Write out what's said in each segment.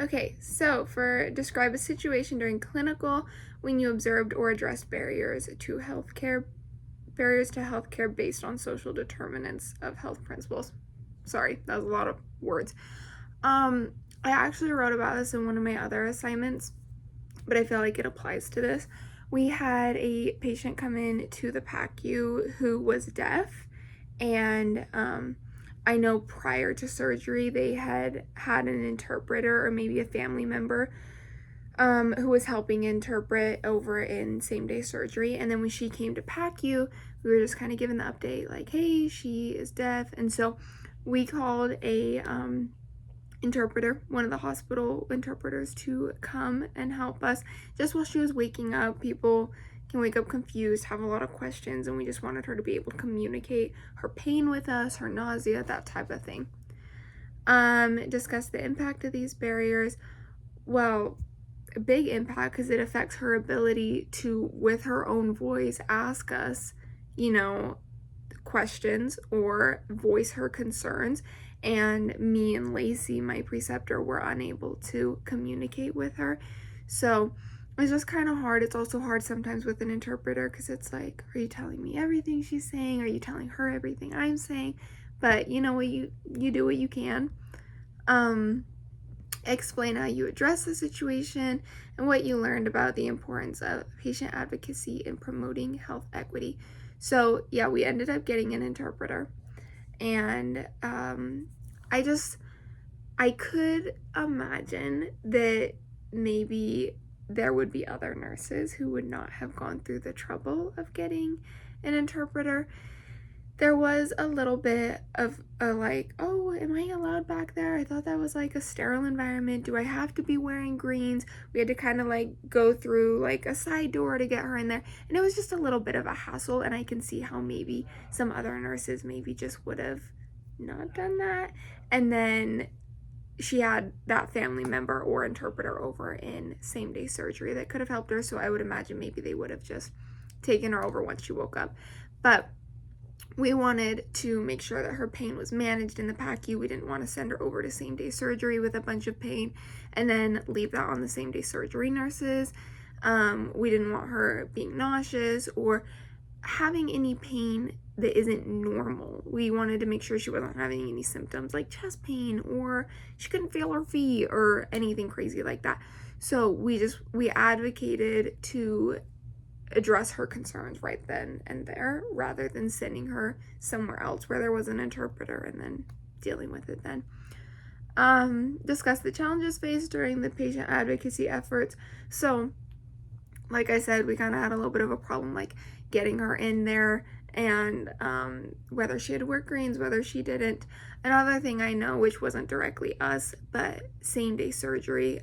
Okay, so for describe a situation during clinical when you observed or addressed barriers to healthcare based on social determinants of health principles. Sorry, that was a lot of words. I actually wrote about this in one of my other assignments, but I feel like it applies to this. We had a patient come in to the PACU who was deaf, and I know prior to surgery they had an interpreter or maybe a family member who was helping interpret over in same-day surgery. And then when she came to PACU, we were just kind of given the update like, hey, she is deaf. And so we called a interpreter, one of the hospital interpreters, to come and help us just while she was waking up. People can wake up confused, have a lot of questions, and we just wanted her to be able to communicate her pain with us, her nausea, that type of thing. Discuss the impact of these barriers. Well, a big impact because it affects her ability to, with her own voice, ask us, questions or voice her concerns. And me and Lacey, my preceptor, were unable to communicate with her. So it's just kind of hard. It's also hard sometimes with an interpreter because it's like, are you telling me everything she's saying? Are you telling her everything I'm saying? But you know what, you do what you can. Explain how you address the situation and what you learned about the importance of patient advocacy in promoting health equity. So yeah, we ended up getting an interpreter, and I could imagine that maybe there would be other nurses who would not have gone through the trouble of getting an interpreter. There was a little bit of a like, oh, am I allowed back there? I thought that was like a sterile environment. Do I have to be wearing greens? We had to kind of like go through like a side door to get her in there. And it was just a little bit of a hassle. And I can see how maybe some other nurses maybe just would have not done that. And then she had that family member or interpreter over in same-day surgery that could have helped her. So I would imagine maybe they would have just taken her over once she woke up. But we wanted to make sure that her pain was managed in the PACU. We didn't want to send her over to same-day surgery with a bunch of pain and then leave that on the same-day surgery nurses. We didn't want her being nauseous or having any pain that isn't normal. We wanted to make sure she wasn't having any symptoms like chest pain or she couldn't feel her feet or anything crazy like that. So we advocated to address her concerns right then and there rather than sending her somewhere else where there was an interpreter and then dealing with it then. Discuss the challenges faced during the patient advocacy efforts. So like I said, we kind of had a little bit of a problem like getting her in there and whether she had to wear greens, whether she didn't. Another thing I know, which wasn't directly us, but same-day surgery,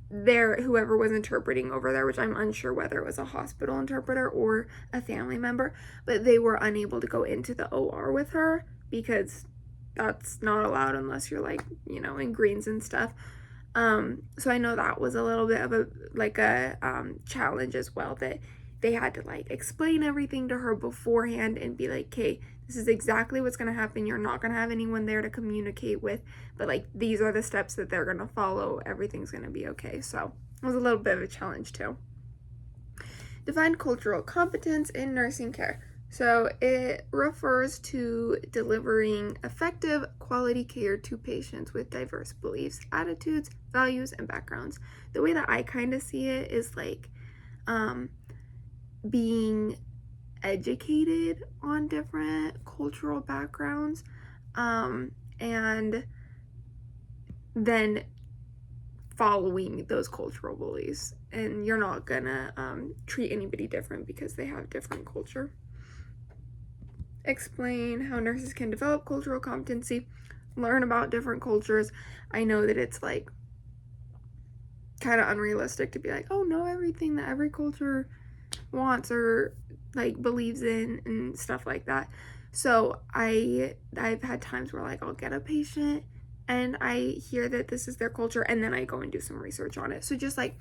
whoever was interpreting over there, which I'm unsure whether it was a hospital interpreter or a family member, but they were unable to go into the OR with her because that's not allowed unless you're like, in greens and stuff. So I know that was a little bit of a challenge as well, that they had to like explain everything to her beforehand and be like, okay, this is exactly what's going to happen. You're not going to have anyone there to communicate with, but like these are the steps that they're going to follow. Everything's going to be okay. So it was a little bit of a challenge too. Define cultural competence in nursing care. So it refers to delivering effective quality care to patients with diverse beliefs, attitudes, values, and backgrounds. The way that I kind of see it is like being educated on different cultural backgrounds, and then following those cultural beliefs. And you're not gonna treat anybody different because they have different culture. Explain how nurses can develop cultural competency, learn about different cultures. I know that it's like kind of unrealistic to be like, oh, know everything that every culture wants or like believes in and stuff like that. So I've had times where like I'll get a patient and I hear that this is their culture and then I go and do some research on it. So just like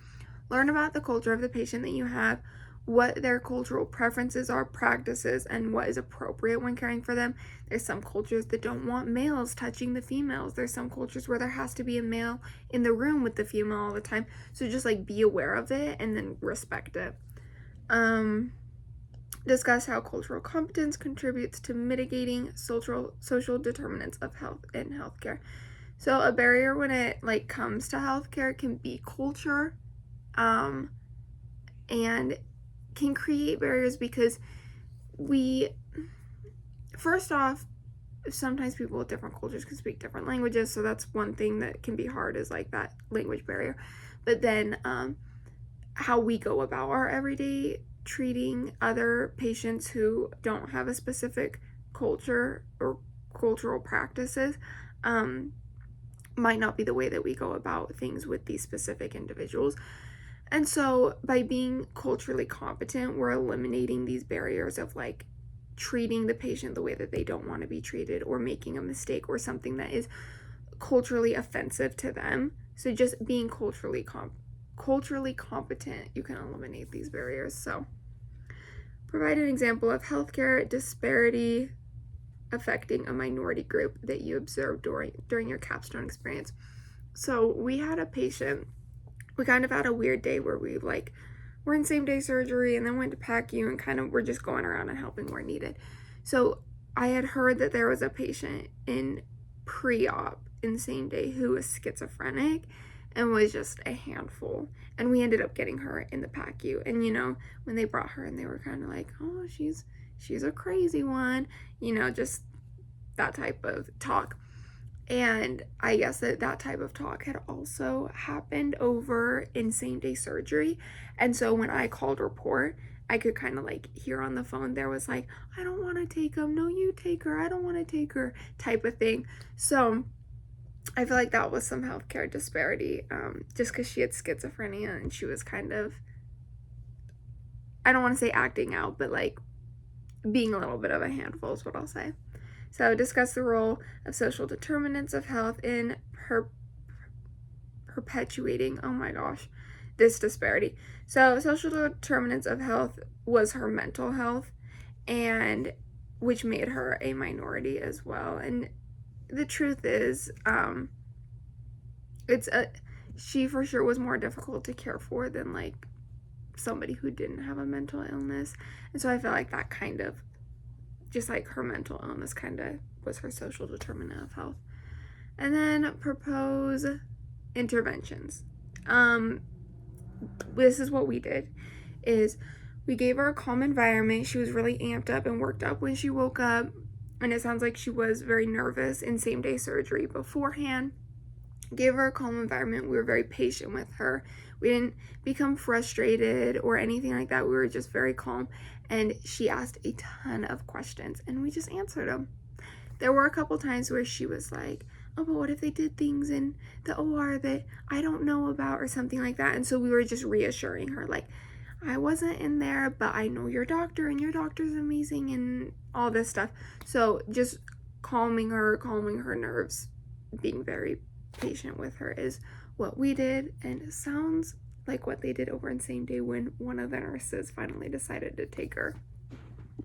learn about the culture of the patient that you have, what their cultural preferences are, practices, and what is appropriate when caring for them. There's some cultures that don't want males touching the females. There's some cultures where there has to be a male in the room with the female all the time. So just like be aware of it and then respect it. Discuss how cultural competence contributes to mitigating social determinants of health in healthcare. So a barrier when it like comes to healthcare can be culture, and can create barriers because first off, sometimes people with different cultures can speak different languages, so that's one thing that can be hard, is like that language barrier. But then how we go about our everyday treating other patients who don't have a specific culture or cultural practices might not be the way that we go about things with these specific individuals. And so by being culturally competent, we're eliminating these barriers of like treating the patient the way that they don't want to be treated, or making a mistake or something that is culturally offensive to them. So just being culturally competent, you can eliminate these barriers. So provide an example of healthcare disparity affecting a minority group that you observed during your capstone experience. So we had a patient, we kind of had a weird day where we're in same day surgery and then went to PACU and kind of we're just going around and helping where needed. So I had heard that there was a patient in pre-op in same day who was schizophrenic and was just a handful, and we ended up getting her in the PACU. And when they brought her in, they were kind of like, oh, she's a crazy one, just that type of talk. And I guess that type of talk had also happened over in same day surgery. And so when I called report, I could kind of like hear on the phone, there was like, I don't want to take him, no, you take her, I don't want to take her, type of thing. So I feel like that was some healthcare disparity, just because she had schizophrenia and she was kind of, I don't want to say acting out, but like being a little bit of a handful is what I'll say. So discuss the role of social determinants of health in perpetuating, oh my gosh, this disparity. So social determinants of health was her mental health, and which made her a minority as well. And the truth is, she for sure was more difficult to care for than like somebody who didn't have a mental illness. And so I feel like that kind of, just like her mental illness kind of was her social determinant of health. And then propose interventions. This is what we did, is we gave her a calm environment. She was really amped up and worked up when she woke up, and it sounds like she was very nervous in same day surgery beforehand. Gave her a calm environment. We were very patient with her. We didn't become frustrated or anything like that. We were just very calm, and she asked a ton of questions and we just answered them. There were a couple times where she was like, oh, but what if they did things in the OR that I don't know about or something like that? And so we were just reassuring her, like, I wasn't in there, but I know your doctor and your doctor's amazing and all this stuff. So just calming her nerves, being very patient with her is what we did, and it sounds like what they did over in same day when one of the nurses finally decided to take her.